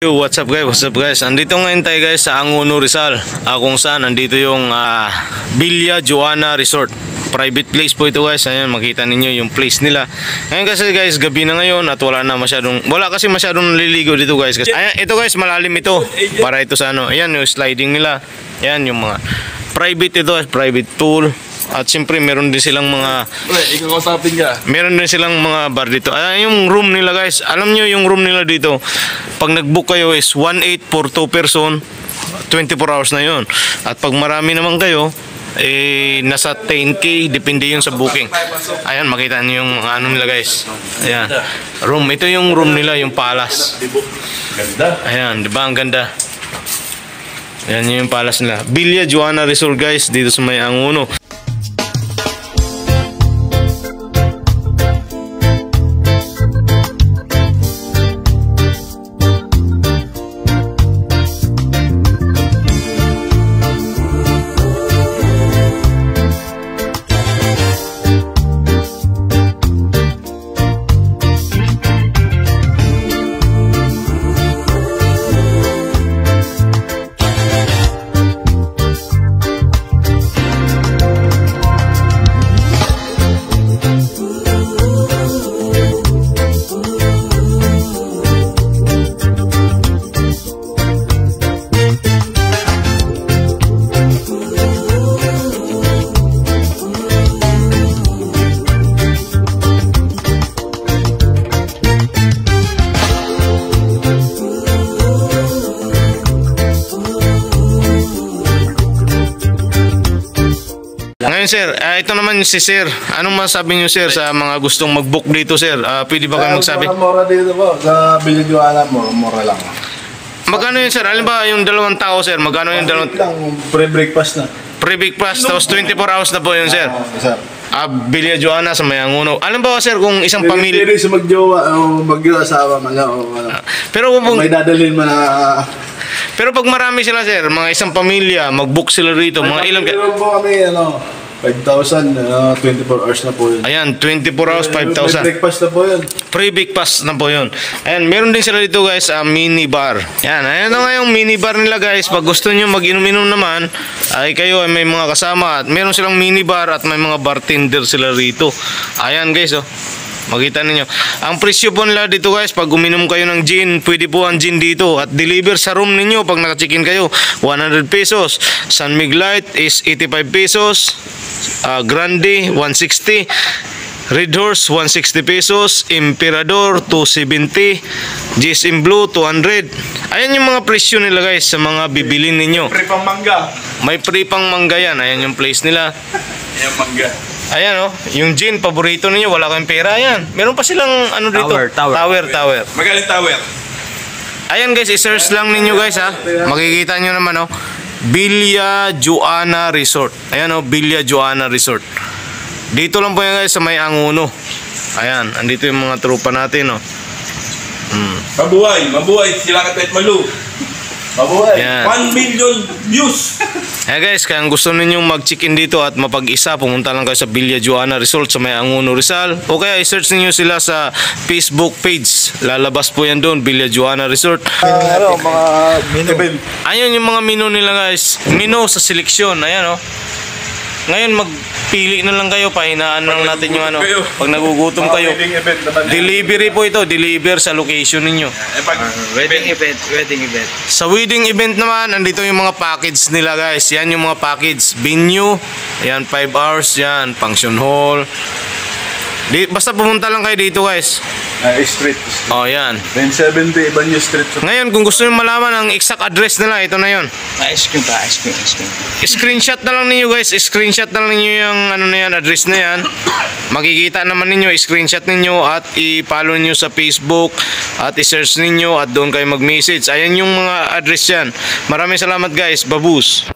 Yo, what's up guys? What's up guys? Andito ngayon tayo guys sa Angono, Rizal. Kung saan andito yung Villa Joana Resort. Private place po ito guys. Ayan, makita ninyo yung place nila. Ngayon kasi guys, gabi na ngayon at wala kasi masyadong naliligo dito guys. Ayan, ito guys, malalim ito. Para ito sa ano. Ayan, yung sliding nila. Ayan, yung mga private ito, private pool. At siyempre meron din silang mga meron din silang mga bar dito. Yung room nila guys, alam nyo yung room nila dito, pag nag-book kayo is 1.8 for 2 person, 24 hours na yun. At pag marami naman kayo, nasa 10k, depende yun sa booking. Ayan, makita nyo yung ano nila guys. Ayan, room, ito yung room nila, yung palace. Ayan, diba ang ganda. Ayan yung palace nila, Villa Joana Resort guys, dito sa may Angono. Ngayon sir, ito naman si sir. Anong masabi niyo sir sa mga gustong mag-book dito sir? Pwede ba kayo magsabi? Mura dito po, sa Villa Joana, mura lang. Magkano yun sir? Alin ba yung 2 tao sir? Magkano yung 2? Free breakfast na. Free breakfast, tapos 24 hours na po yun sir. Sir. Villa Joana sa may Angono. Alam ba sir kung isang pamilya? Pwede sa mag-jowa-asawa man lang. Pero kung may dadalhin man na... Pero pag marami sila sir, mga isang pamilya, mag-book sila rito, mga ilang... Meron po kami, 5,000, 24 hours na po yun. Ayan, 24 hours, 5,000. Free breakfast na po yun. Free breakfast na po yun. Ayan, meron din sila dito guys, mini bar. Ayan, ayan na nga yung mini bar nila guys. Pag gusto nyo mag-inom-inom naman, ay kayo ay may mga kasama. At meron silang mini bar at may mga bartender sila rito. Ayan guys, oh. Makita ninyo. Ang presyo po nila dito guys, pag uminom kayo ng gin, pwede po ang gin dito. At deliver sa room ninyo pag naka-check-in kayo, 100 pesos. San Mig Light is 85 pesos. Grande, 160. Red Horse, 160 pesos. Emperador, 270. GSM Blue, 200. Ayan yung mga presyo nila guys sa mga bibilin ninyo. Free pang mangga. May free pang mangga yan. Ayan yung place nila. Ayan mangga. Ayan oh, yung gin, paborito ninyo, wala kayong pera, ayan. Meron pa silang ano dito? Tower. Magaling tower. Ayan guys, i-search lang ninyo guys ha. Makikita nyo naman oh. Villa Joana Resort. Ayan oh, Villa Joana Resort. Dito lang po yan guys sa may Angono. Ayan, andito yung mga tropa natin oh. Mabuhay sila Kapit Malu. Mabuhay. 1 million views. Guys, kaya gusto ninyong mag-check-in dito at mapag-isa, pumunta lang kayo sa Villa Joana Resort sa may Angono, Rizal. O kaya i-search niyo sila sa Facebook page. Lalabas po yan doon, Villa Joana Resort. Mga menu. Ayun yung mga menu nila guys. Menu sa seleksyon. Ayan oh. Ngayon magpili na lang kayo, pahinaan lang natin yung ano. Pag nagugutom kayo, delivery po ito, deliver sa location ninyo. Wedding event. Sa wedding event naman, andito yung mga package nila guys. Yan yung mga package. Venue, yan 5 hours, yan function hall. Basta pumunta lang kayo dito guys. Street. Oh, yan. 1070 Ibanyo Street. Ngayon, kung gusto nyo malaman ang exact address nila, ito na yun. Ice cream. Screenshot na lang ninyo guys. Screenshot na lang ninyo yung ano na yan, address na yan. Makikita naman ninyo, screenshot ninyo at i-follow nyo sa Facebook at i-search ninyo at doon kayo mag-message. Ayan yung mga address yan. Maraming salamat guys. Babus.